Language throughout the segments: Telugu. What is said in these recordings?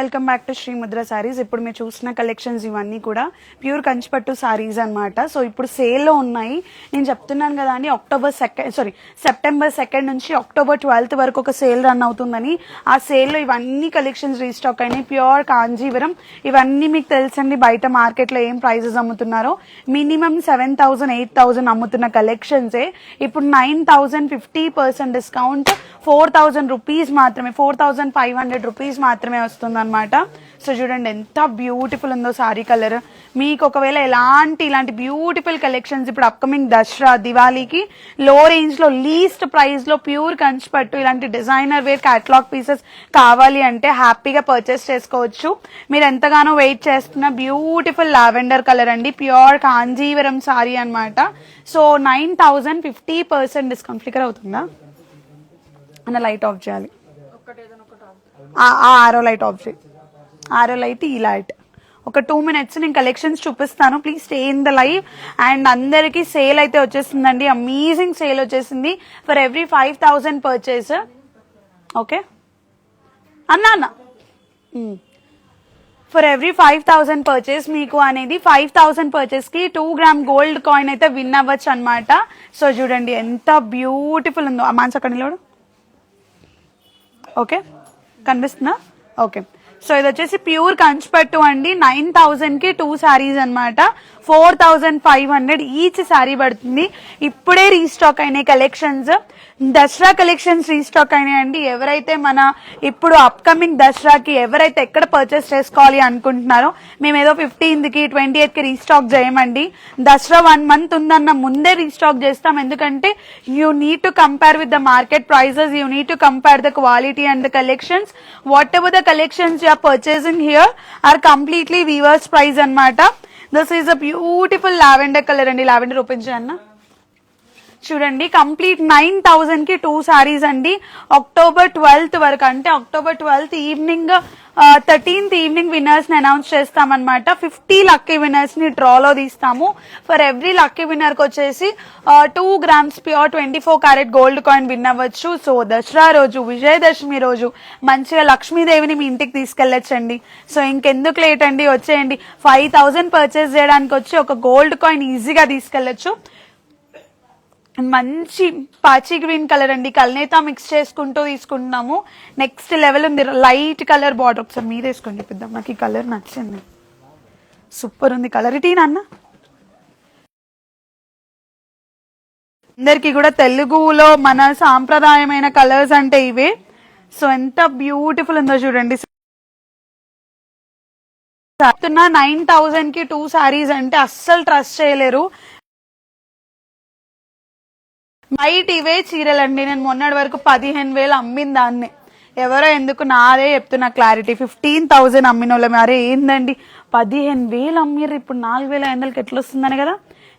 Welcome back to Shri Mudra saris. ఇప్పుడు మీరు చూసిన కలెక్షన్స్ ఇవన్నీ కూడా ప్యూర్ కంచిపట్టు సారీస్ అన్నమాట. సో ఇప్పుడు సేల్లో ఉన్నాయి. నేను చెప్తున్నాను కదా అండి, సెప్టెంబర్ 2 నుంచి అక్టోబర్ 12 వరకు ఒక సేల్ రన్ అవుతుందని. ఆ సేల్లో ఇవన్నీ కలెక్షన్స్ రీస్టాక్ అయినాయి. ప్యూర్ కాంజీవరం ఇవన్నీ మీకు తెలుసండి, బయట మార్కెట్లో ఏం ప్రైజెస్ అమ్ముతున్నారో మినిమం 7,000 8,000 అమ్ముతున్న కలెక్షన్సే ఇప్పుడు 9,000 50% డిస్కౌంట్ 4,000 రూపీస్ మాత్రమే, 4,500 రూపీస్ మాత్రమే వస్తుంది అనమాట. సో చూడండి ఎంత బ్యూటిఫుల్ ఉందో సారీ కలర్. మీకు ఒకవేళ ఇలాంటి బ్యూటిఫుల్ కలెక్షన్స్ ఇప్పుడు అప్కమింగ్ దసరా దివాళీకి లో రేంజ్ లో లీస్ట్ ప్రైస్ లో ప్యూర్ కంచిపట్టు ఇలాంటి డిజైనర్ వేర్ క్యాటలాగ్ పీసెస్ కావాలి అంటే హ్యాపీగా పర్చేస్ చేసుకోవచ్చు. మీరు ఎంతగానో వెయిట్ చేస్తున్న బ్యూటిఫుల్ లావెండర్ కలర్ అండి, ప్యూర్ కాంజీవరం సారీ అనమాట. So 9,000 50% discount. ఫ్లికర్ అవుతుందా అన్న? లైట్ ఆఫ్ చేయాలి. ఆరో లైట్ ఆఫ్ చేయి. ఆరో లైట్, ఈ లైట్. ఒక 2 minutes నేను కలెక్షన్స్ చూపిస్తాను. Please stay in the live. And అందరికి సేల్ అయితే వచ్చేసిందండి, అమేజింగ్ సేల్ వచ్చేసింది. For every 5,000 purchase. ఓకే అన్న, ఫర్ ఎవ్రీ 5,000 పర్చేస్ మీకు అనేది 5,000 పర్చేస్ కి 2 గ్రామ్ గోల్డ్ కాయిన్ అయితే విన్ అవ్వచ్చు అనమాట. సో చూడండి ఎంత బ్యూటిఫుల్ ఉందో. ఆ మాన్స్ అక్కడ నిలవడు. ఓకే కనిపిస్తుందా? ఓకే. సో ఇది వచ్చేసి ప్యూర్ కంచిపట్టు అండి. 9,000 కి 2 సారీస్ అనమాట. 4,500 ఈచ్ సారీ పడుతుంది. ఇప్పుడే రీస్టాక్ అయినాయి కలెక్షన్స్, దసరా కలెక్షన్స్ రీస్టాక్ అయినాయండి. ఎవరైతే మన ఇప్పుడు అప్కమింగ్ దసరాకి ఎవరైతే ఎక్కడ పర్చేస్ చేసుకోవాలి అనుకుంటున్నారో, మేము ఏదో 15th కి 28th కి రీస్టాక్ చేయమండి. దసరా 1 month ఉందన్న ముందే రీస్టాక్ చేస్తాం. ఎందుకంటే you need to compare with the market prices, you need to compare the quality and the collections. Whatever the collections you are purchasing here are completely weavers price అనమాట. This is a beautiful lavender colour అండి. లావెండర్ ఓపెన్ చేయన్న. చూడండి కంప్లీట్ 9,000 కి 2 సారీస్ అండి. అక్టోబర్ 12 వరకు, అంటే October 12 evening 13th evening winners ని అనౌన్స్ చేస్తామన్నమాట. 50 లక్కీ విన్నర్స్ ని డ్రాలో తీస్తాము. ఫర్ ఎవ్రీ లక్కీ విన్నర్ కి వచ్చేసి 2 grams pure 24 karat gold coin win అవ్వచ్చు. సో దసరా రోజు, విజయదశమి రోజు మంచిగా లక్ష్మీదేవిని మీ ఇంటికి తీసుకెళ్లొచ్చండి. సో ఇంకెందుకు లేట్ అండి, వచ్చేయండి. 5,000 పర్చేస్ చేయడానికి వచ్చి ఒక గోల్డ్ కాయిన్ ఈజీగా తీసుకెళ్లొచ్చు. మంచి పాచి గ్రీన్ కలర్ అండి, కల్నేతా మిక్స్ చేసుకుంటూ తీసుకుంటున్నాము. నెక్స్ట్ లెవెల్ ఉంది. Light colour border. ఒకసారి మీరు వేసుకొని చూపిద్దాం. నాకు ఈ కలర్ నచ్చింది, సూపర్ ఉంది కలర్. ఇటీ నాన్న అందరికి కూడా తెలుగులో మన సాంప్రదాయమైన కలర్స్ అంటే ఇవే. సో ఎంత బ్యూటిఫుల్ ఉందో చూడండి. 9,000 కి 2 సారీస్ అంటే అస్సలు ట్రస్ట్ చేయలేరు. వైట్ ఇవే చీరలండి. నేను మొన్నటి వరకు 15,000 అమ్మిన దాన్ని. ఎవరో ఎందుకు నాదే చెప్తున్నా క్లారిటీ. 15,000 అమ్మిన వాళ్ళం. అరే ఏందండి 15,000 అమ్మిర్రు, ఇప్పుడు 4,500కి ఎట్లా వస్తుందని కదా.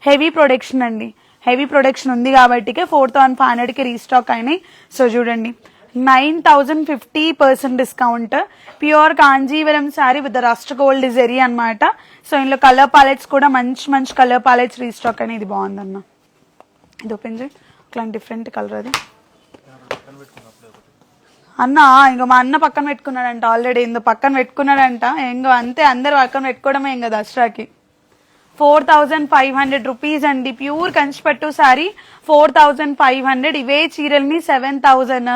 హెవీ ప్రొడక్షన్ అండి, హెవీ ప్రొడక్షన్ ఉంది కాబట్టి 4,500 కి రీస్టాక్ అయినాయి. సో చూడండి 9,000 50% discount. Pure Kanjeevaram sari with rust gold zari అనమాట. సో ఇందులో కలర్ ప్యాలెట్స్ కూడా మంచి మంచి కలర్ ప్యాలెట్స్ రీస్టాక్ అయినాయి. ఇది బాగుందన్న, ఇది ఓపెన్ చేయి. ఇట్లాంటి డిఫరెంట్ కలర్ అది అన్న. ఇంకో మా అన్న పక్కన పెట్టుకున్నాడంట ఆల్రెడీ. ఇందో పక్కన పెట్టుకున్నాడంట. ఇంకో అంతే, అందరు పక్కన పెట్టుకోవడమే ఇంకా దసరాకి. 4,500 రూపీస్ అండి. ప్యూర్ కంచిపట్టు సారీ 4,500. ఇవే చీరల్ని 7,000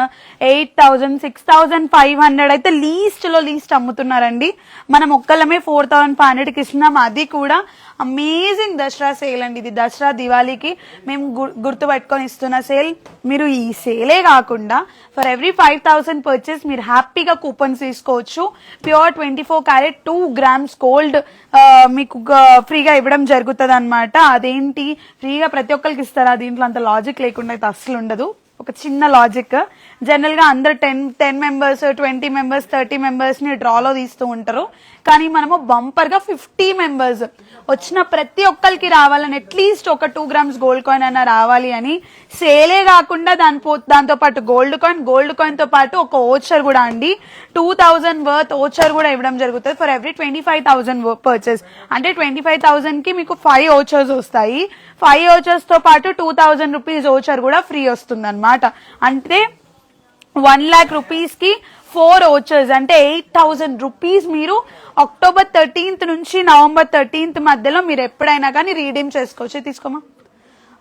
8,000 6,500 అయితే లీస్ట్ లో లీస్ట్ అమ్ముతున్నారండి. మనం ఒక్కళ్ళమే 4,500కి ఇస్తున్నాం. అది కూడా అమేజింగ్ దసరా సేల్ అండి. ఇది దసరా దివాళీకి మేము గుర్తు పెట్టుకొని ఇస్తున్న సేల్. మీరు ఈ సేలే కాకుండా ఫర్ ఎవ్రీ 5,000 పర్చేస్ మీరు హ్యాపీగా కూపన్స్ తీసుకోవచ్చు. ప్యూర్ 24 karat 2 grams గోల్డ్ మీకు ఫ్రీగా ఇవ్వడం జరుగుతుంది అనమాట. అదేంటి ఫ్రీగా ప్రతి ఒక్కరికి ఇస్తారా? దీంట్లో అంత లాజిక్ లేకుండా అయితే అస్సలు ఉండదు. ఒక చిన్న లాజిక్. జనరల్ గా అందరు 10 members 20 members 30 members ని డ్రాలో తీస్తూ ఉంటారు. కానీ మనము బంపర్ గా 50 members వచ్చిన ప్రతి ఒక్కరికి రావాలని, అట్లీస్ట్ ఒక 2 grams గోల్డ్ కాయిన్ అయినా రావాలి అని సేలే కాకుండా దాంతో పాటు గోల్డ్ కాయిన్ తో పాటు ఒక ఓచర్ కూడా అండి. 2,000 వర్త్ ఓచర్ కూడా ఇవ్వడం జరుగుతుంది. ఫర్ ఎవ్రీ 25,000 పర్చేస్ అంటే 25,000 కి మీకు 5 ఓచర్స్ వస్తాయి. 5 ఓచర్స్ తో పాటు 2,000 రూపీస్ ఓచర్ కూడా ఫ్రీ వస్తుంది అనమాట. అంటే 1 lakh rupees కి 4 ఓచర్స్ అంటే 8,000 రూపీస్ మీరు అక్టోబర్ 13th నుంచి నవంబర్ 13th మధ్యలో మీరు ఎప్పుడైనా కానీ రీడీమ్ చేసుకోవచ్చు. తీసుకోమా.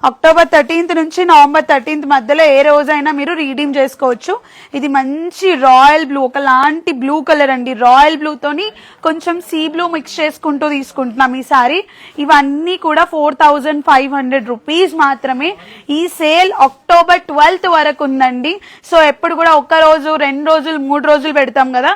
అక్టోబర్ 13th నుంచి నవంబర్ 13th మధ్యలో ఏ రోజైనా మీరు రీడీమ్ చేసుకోవచ్చు. ఇది మంచి రాయల్ బ్లూ, ఒకలాంటి బ్లూ కలర్ అండి. రాయల్ బ్లూ తోని కొంచెం సీ బ్లూ మిక్స్ చేసుకుంటూ తీసుకుంటున్నాం ఈ సారీ. ఇవన్నీ కూడా 4,500 రూపీస్ మాత్రమే. ఈ సేల్ అక్టోబర్ 12th వరకు ఉందండి. సో ఎప్పుడు కూడా 1 రోజు 2 రోజులు 3 రోజులు పెడతాం కదా,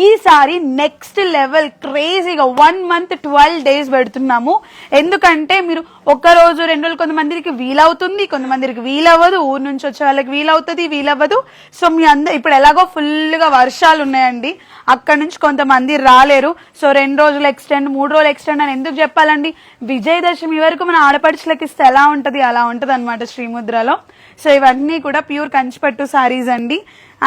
ఈసారి నెక్స్ట్ లెవెల్ క్రేజీగా 1 month 12 days పెడుతున్నాము. ఎందుకంటే మీరు 1 రోజు 2 రోజులు కొంతమందికి వీలవుతుంది, కొంతమందికి వీలవ్వదు. ఊరు నుంచి వచ్చే వాళ్ళకి వీలవుతుంది, వీలవ్వదు. సో మీ ఇప్పుడు ఎలాగో ఫుల్ గా వర్షాలు ఉన్నాయండి, అక్కడ నుంచి కొంతమంది రాలేరు. సో 2 రోజులు ఎక్స్టెండ్, 3 రోజులు ఎక్స్టెండ్ అని ఎందుకు చెప్పాలండి? విజయదశమి వరకు మన ఆడపడుచులకి ఇస్తే ఎలా ఉంటది, అలా ఉంటది అనమాట శ్రీముద్రలో. సో ఇవన్నీ కూడా ప్యూర్ కంచిపట్టు సారీస్ అండి.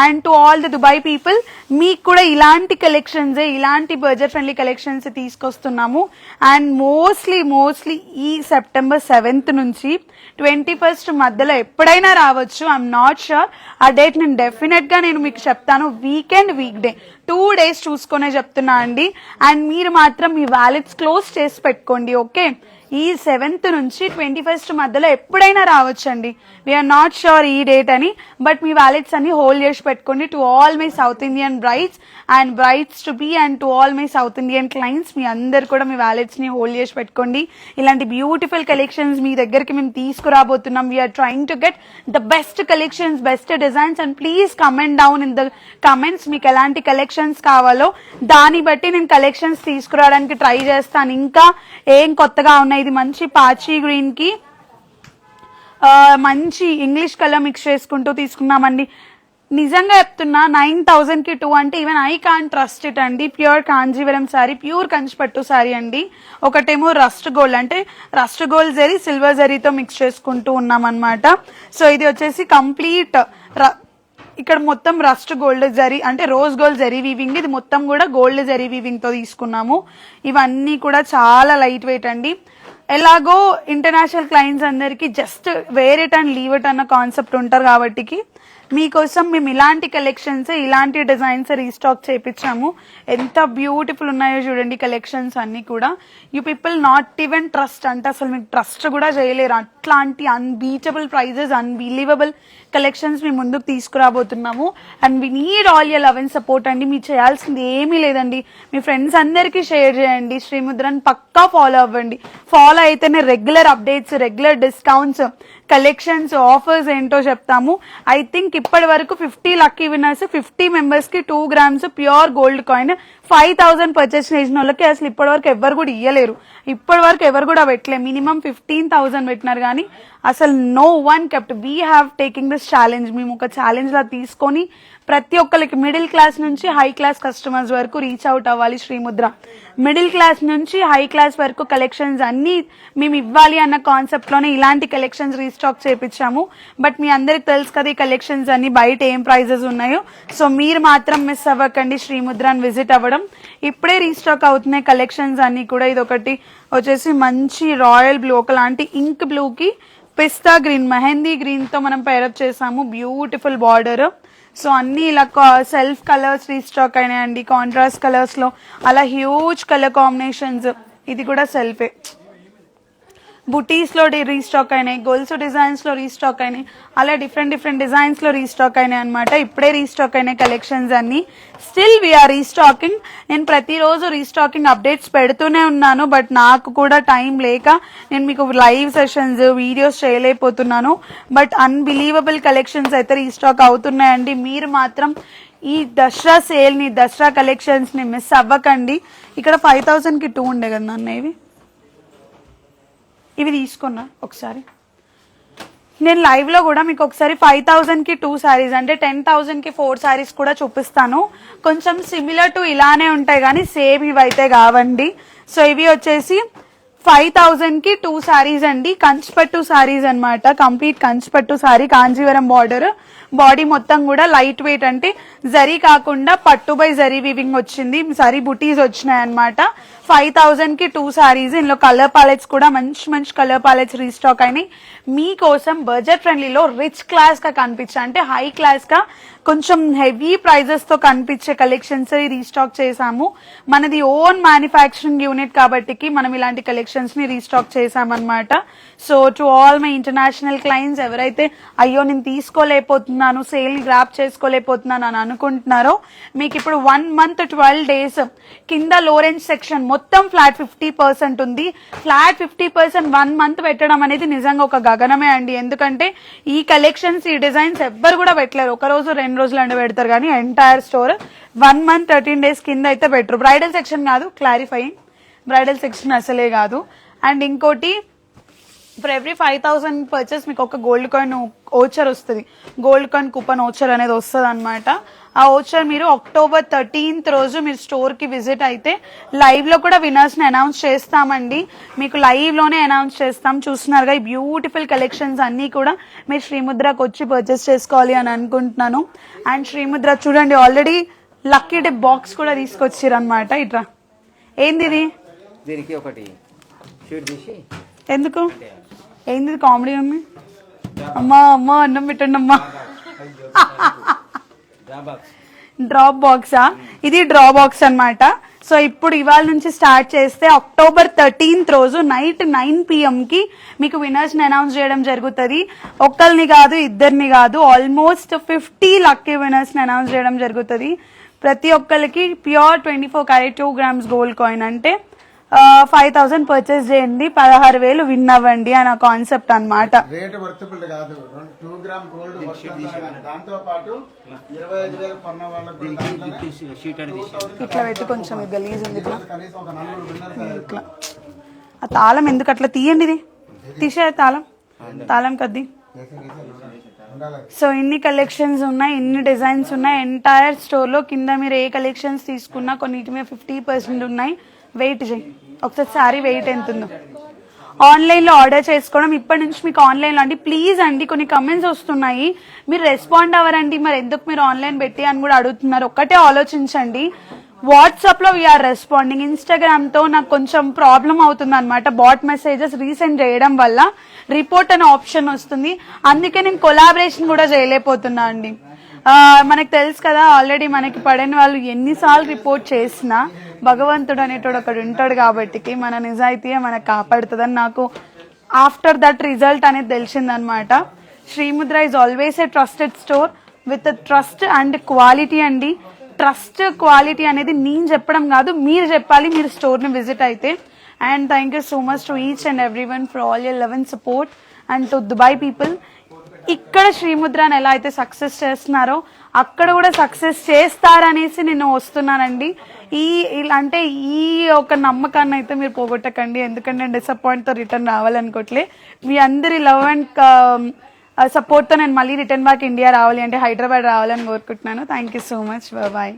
And to all the Dubai people, మీకు కూడా ఇలాంటి కలెక్షన్స్, ఇలాంటి బడ్జెట్ ఫ్రెండ్లీ కలెక్షన్స్ తీసుకొస్తున్నాము. అండ్ మోస్ట్లీ ఈ సెప్టెంబర్ 7th నుంచి 21st మధ్యలో ఎప్పుడైనా రావచ్చు. ఐఎమ్ నాట్ షూర్ ఆ డేట్, నేను డెఫినెట్ గా నేను మీకు చెప్తాను. వీకెండ్, వీక్ డే 2 days చూసుకునే చెప్తున్నా అండి. అండ్ మీరు మాత్రం మీ వ్యాలెట్స్ క్లోజ్ చేసి పెట్టుకోండి. ఓకే, ఈ 7th నుంచి 21st మధ్యలో ఎప్పుడైనా రావచ్చండి. వీఆర్ నాట్ షూర్ ఈ డేట్ అని, బట్ మీ వ్యాలెట్స్ అన్ని హోల్డ్ చేసి పెట్టుకోండి. To all my South Indian brides and brides to be and to all my South Indian clients, మీ అందరు కూడా మీ వ్యాలెట్స్ ని హోల్డ్ చేసి పెట్టుకోండి. ఇలాంటి బ్యూటిఫుల్ కలెక్షన్స్ మీ దగ్గరికి మేము తీసుకురాబోతున్నాం. We're trying to get the best collections, best designs. And please comment down in the comments మీకు ఎలాంటి కలెక్షన్స్ కావాలో, దాన్ని బట్టి నేను కలెక్షన్స్ తీసుకురావడానికి ట్రై చేస్తాను. ఇంకా ఏం కొత్తగా ఉన్నాయి, ఇది మంచి పాచి గ్రీన్ కి మంచి ఇంగ్లీష్ కలర్ మిక్స్ చేసుకుంటూ తీసుకున్నామండి. నిజంగా చెప్తున్నా 9,000 కి 2 అంటే even I can't trust it అండి. ప్యూర్ కాంజీవరం సారీ, ప్యూర్ కంచిపట్టు సారీ అండి. ఒకటేమో రస్ట్ గోల్డ్, అంటే రస్ట్ గోల్డ్ జరీ సిల్వర్ జరీతో మిక్స్ చేసుకుంటూ ఉన్నాం అనమాట. సో ఇది వచ్చేసి కంప్లీట్ ఇక్కడ మొత్తం రస్ట్ గోల్డ్ జరీ, అంటే రోజ్ గోల్డ్ జరీ వీవింగ్. ఇది మొత్తం కూడా గోల్డ్ జరీ వీవింగ్ తో తీసుకున్నాము. ఇవన్నీ కూడా చాలా లైట్ వెయిట్ అండి. ఎలాగో ఇంటర్నేషనల్ క్లయింట్స్ అందరికి just wear it and leave it అన్న కాన్సెప్ట్ ఉంటారు కాబట్టి మీకోసం మేము ఇలాంటి కలెక్షన్స్, ఇలాంటి డిజైన్స్ రీస్టాక్ చేయించాము. ఎంత బ్యూటిఫుల్ ఉన్నాయో చూడండి కలెక్షన్స్ అన్ని కూడా. You people not even trust, అంటే అసలు మీకు ట్రస్ట్ కూడా చేయలేరు. అట్లాంటి అన్బీటబుల్ ప్రైజెస్, అన్బిలీవబుల్ కలెక్షన్స్ మీ ముందుకు తీసుకురాబోతున్నాము. And we need all your love and support అండి. మీరు చేయాల్సింది ఏమీ లేదండి, మీ ఫ్రెండ్స్ అందరికీ షేర్ చేయండి. శ్రీముద్రని పక్కా ఫాలో అవ్వండి. ఫాలో అయితేనే regular updates, regular discounts, collections, offers ఏంటో చెప్తాము. ఐ థింక్ ఇప్పటి వరకు 50 లక్కీ విన్నర్స్, 50 members కి 2 grams pure gold coin 5,000 purchase చేసిన వాళ్ళకి అసలు ఇప్పటి వరకు ఎవరు కూడా ఇయ్యలేరు. ఇప్పటి వరకు ఎవరు కూడా పెట్టలే. మినిమం 15,000 పెట్టినారు కానీ అసలు no one kept. We have taking this challenge. మేము ఒక ఛాలెంజ్ లా తీసుకొని ప్రతి ఒక్కరికి మిడిల్ క్లాస్ నుంచి హై క్లాస్ కస్టమర్స్ వరకు రీచ్ అవుట్ అవ్వాలి శ్రీముద్ర. మిడిల్ క్లాస్ నుంచి హై క్లాస్ వరకు కలెక్షన్స్ అన్ని మేము ఇవ్వాలి అన్న కాన్సెప్ట్ లోనే ఇలాంటి కలెక్షన్స్ రీస్టాక్ చేయించాము. బట్ మీ అందరికి తెలుసు కదా ఈ కలెక్షన్స్ అన్ని బయట ఏం ప్రైజెస్ ఉన్నాయో. సో మీరు మాత్రం మిస్ అవ్వకండి శ్రీముద్రాన్ని విజిట్ అవ్వడం. ఇప్పుడే రీస్టాక్ అవుతున్నాయి కలెక్షన్స్ అన్ని కూడా. ఇది ఒకటి వచ్చేసి మంచి రాయల్ బ్లూ, ఒకలాంటి ఇంక్ బ్లూ కి పిస్తా గ్రీన్, మెహందీ గ్రీన్ తో మనం పేరప్ చేసాము. Beautiful border. సో అన్ని ఇలా సెల్ఫ్ కలర్స్ రీస్టాక్ అయినాయండి. కాంట్రాస్ట్ కలర్స్ లో అలా హ్యూజ్ కలర్ కాంబినేషన్స్. ఇది కూడా సెల్ఫే. బుటీస్ లో రీస్టాక్ అయినాయి, గోల్స్ డిజైన్స్ లో రీస్టాక్ అయినాయి, అలా డిఫరెంట్ డిజైన్స్ లో రీస్టాక్ అయినాయి అనమాట. ఇప్పుడే రీస్టాక్ అయినాయి కలెక్షన్స్ అన్ని. Still we are restocking. నేను ప్రతిరోజు రీస్టాకింగ్ అప్డేట్స్ పెడుతూనే ఉన్నాను. బట్ నాకు కూడా టైం లేక నేను మీకు లైవ్ సెషన్స్, వీడియోస్ చేయలేకపోతున్నాను. బట్ అన్బిలీవబుల్ కలెక్షన్స్ అయితే రీస్టాక్ అవుతున్నాయండి. మీరు మాత్రం ఈ దసరా సేల్ ని, దసరా కలెక్షన్స్ ని మిస్ అవ్వకండి. ఇక్కడ 5,000 కి 2 ఉండే కదా అన్న, ఇవి తీసుకున్నా ఒకసారి. నేను లైవ్ లో కూడా మీకు ఒకసారి 5,000 కి 2 సారీస్, అంటే 10,000 కి 4 సారీస్ కూడా చూపిస్తాను. కొంచెం సిమిలర్ టు ఇలానే ఉంటాయి కానీ సేమ్ ఇవైతే కావండి. సో ఇవి వచ్చేసి 5,000 కి 2 సారీస్ అండి. కంచిపట్టు సారీస్ అన్నమాట. కంప్లీట్ కంచిపట్టు సారీ, కాంజీవరం బార్డర్, బాడీ మొత్తం కూడా లైట్ వెయిట్, అంటే జరీ కాకుండా పట్టు బై జరీ వీవింగ్ వచ్చింది, జరీ బుటీస్ వచ్చినాయి అనమాట. 5,000 కి 2 సారీస్. ఇందులో కలర్ ప్యాలెట్స్ కూడా మంచి మంచి కలర్ ప్యాలెట్స్ రీస్టాక్ అయినాయి మీకోసం. బడ్జెట్ ఫ్రెండ్లీలో రిచ్ క్లాస్ గా కనిపించే, అంటే హై క్లాస్ గా కొంచెం హెవీ ప్రైజెస్ తో కనిపించే కలెక్షన్స్ రీస్టాక్ చేసాము. మనది ఓన్ మ్యానుఫ్యాక్చరింగ్ యూనిట్ కాబట్టి మనం ఇలాంటి కలెక్షన్స్ ని రీస్టాక్ చేసామన్నమాట. So to all my international clients, ఎవరైతే అయ్యో నేను తీసుకోలేకపోతున్నాను, సేల్ ని గ్రాప్ చేసుకోలేకపోతున్నాను అని అనుకుంటున్నారో, మీకు ఇప్పుడు 1 month 12 days కింద లో రేంజ్ సెక్షన్ మొత్తం ఫ్లాట్ 50% ఉంది. ఫ్లాట్ 50% 1 month పెట్టడం అనేది నిజంగా ఒక గగనమే అండి. ఎందుకంటే ఈ కలెక్షన్స్, ఈ డిజైన్స్ ఎవ్వరు కూడా పెట్టలేరు. ఒక రోజు 2 రోజులు అంటే పెడతారు, కానీ ఎంటైర్ స్టోర్ 1 month 13 days కింద అయితే పెట్టరు. బ్రైడల్ సెక్షన్ కాదు, క్లారిఫైయింగ్, బ్రైడల్ సెక్షన్ అసలే కాదు. అండ్ ఇంకోటి, ఫర్ ఎవ్రీ 5,000 పర్చేస్ మీకు ఒక గోల్డ్ కాయిన్ ఓచర్ వస్తుంది. గోల్డ్ కాయిన్ కూపన్ ఓచర్ అనేది వస్తుంది అనమాట. ఆ ఓచర్ మీరు October 13th రోజు మీరు స్టోర్ కి విజిట్ అయితే లైవ్ లో కూడా విన్నర్స్ ని అనౌన్స్ చేస్తామండి. మీకు లైవ్ లోనే అనౌన్స్ చేస్తాం. చూస్తున్నారుగా ఈ బ్యూటిఫుల్ కలెక్షన్స్ అన్ని కూడా మీరు శ్రీముద్రకు వచ్చి పర్చేస్ చేసుకోవాలి అని అనుకుంటున్నాను. అండ్ శ్రీముద్ర చూడండి, ఆల్రెడీ లక్కీ టిప్ బాక్స్ కూడా తీసుకొచ్చారు అనమాట. ఇట్లా ఏంది ఇది? దీనికి ఒకటి షీట్ తీసి, ఎందుకు ఏంది కామెడీ ఉంది? అమ్మా అమ్మా అన్నం పెట్టండి అమ్మా. డ్రాప్ బాక్సా? ఇది డ్రా బాక్స్ అన్నమాట. సో ఇప్పుడు ఇవాళ నుంచి స్టార్ట్ చేస్తే October 13th రోజు నైట్ 9 PM కి మీకు విన్నర్స్ ని అనౌన్స్ చేయడం జరుగుతుంది. ఒక్కరిని కాదు, ఇద్దరిని కాదు, ఆల్మోస్ట్ 50 లక్కీ విన్నర్స్ ని అనౌన్స్ చేయడం జరుగుతుంది. ప్రతి ఒక్కరికి pure 24 karat 2 grams gold coin, అంటే 5,000 పర్చేస్ చేయండి, 16,000 విన్ అవ్వండి అన్న కాన్సెప్ట్ అనమాట. రేట్ వర్తబుల్ కాదు, 2 గ్రామ్ గోల్డ్ దాంతో పాటు 25,000 కొన్న వాళ్ళకి ఇట్లా పెట్టి కొంచెం గలీజ్ ఉంది ఇట్లా. కనీసం ఒక 4 విన్నర్స్ ఇట్లా ఆ తాళం ఎందుకు అట్లా తీయండి, ఇది తీసే తాళం, తాళం కద్ది. సో ఇన్ని కలెక్షన్స్ ఉన్నాయి, ఇన్ని డిజైన్స్ ఉన్నాయి ఎంటైర్ స్టోర్ లో. కింద మీరు ఏ కలెక్షన్స్ తీసుకున్నా కొన్నిటి మీద 50% ఉన్నాయి. వెయిట్ చేయి ఒకసారి, సారీ వెయిట్ ఎంత ఉందో. ఆన్లైన్ లో ఆర్డర్ చేసుకోవడం ఇప్పటి నుంచి మీకు ఆన్లైన్ లో అండి. ప్లీజ్ అండి, కొన్ని కమెంట్స్ వస్తున్నాయి, మీరు రెస్పాండ్ అవ్వరండి, మరి ఎందుకు మీరు ఆన్లైన్ పెట్టి అని కూడా అడుగుతున్నారు. ఒక్కటే ఆలోచించండి, వాట్సాప్ లో వీఆర్ రెస్పాండింగ్. ఇన్స్టాగ్రామ్ తో నాకు కొంచెం ప్రాబ్లం అవుతుంది అనమాట. బాట్ మెసేజెస్ రీసెండ్ చేయడం వల్ల రిపోర్ట్ అనే ఆప్షన్ వస్తుంది. అందుకే నేను కొలాబరేషన్ కూడా చేయలేకపోతున్నా అండి. మనకు తెలుసు కదా, ఆల్రెడీ మనకి పడిన వాళ్ళు ఎన్నిసార్లు రిపోర్ట్ చేసినా భగవంతుడు అనేటోడు ఒకడు ఉంటాడు కాబట్టి మన నిజాయితీయే మనకు కాపాడుతుందని నాకు ఆఫ్టర్ దట్ రిజల్ట్ అనేది తెలిసిందనమాట. Srimudra is always a trusted store with trust and quality అండి. ట్రస్ట్ క్వాలిటీ అనేది నేను చెప్పడం కాదు, మీరు చెప్పాలి మీరు స్టోర్ని విజిట్ అయితే. And thank you so much to each and every one for all your love and support. And to Dubai people, ఇక్కడ శ్రీముద్రని ఎలా అయితే సక్సెస్ చేస్తున్నారో అక్కడ కూడా సక్సెస్ చేస్తారనేసి నేను వస్తున్నానండి. అంటే ఈ ఒక నమ్మకాన్ని అయితే మీరు పోగొట్టకండి, ఎందుకంటే నేను డిసప్పాయింట్తో రిటర్న్ రావాలనుకోవట్లే. మీ అందరి లవ్ అండ్ సపోర్ట్తో నేను మళ్ళీ రిటర్న్ బ్యాక్ ఇండియా రావాలి, అంటే హైదరాబాద్ రావాలని కోరుకుంటున్నాను. Thank you so much, bye.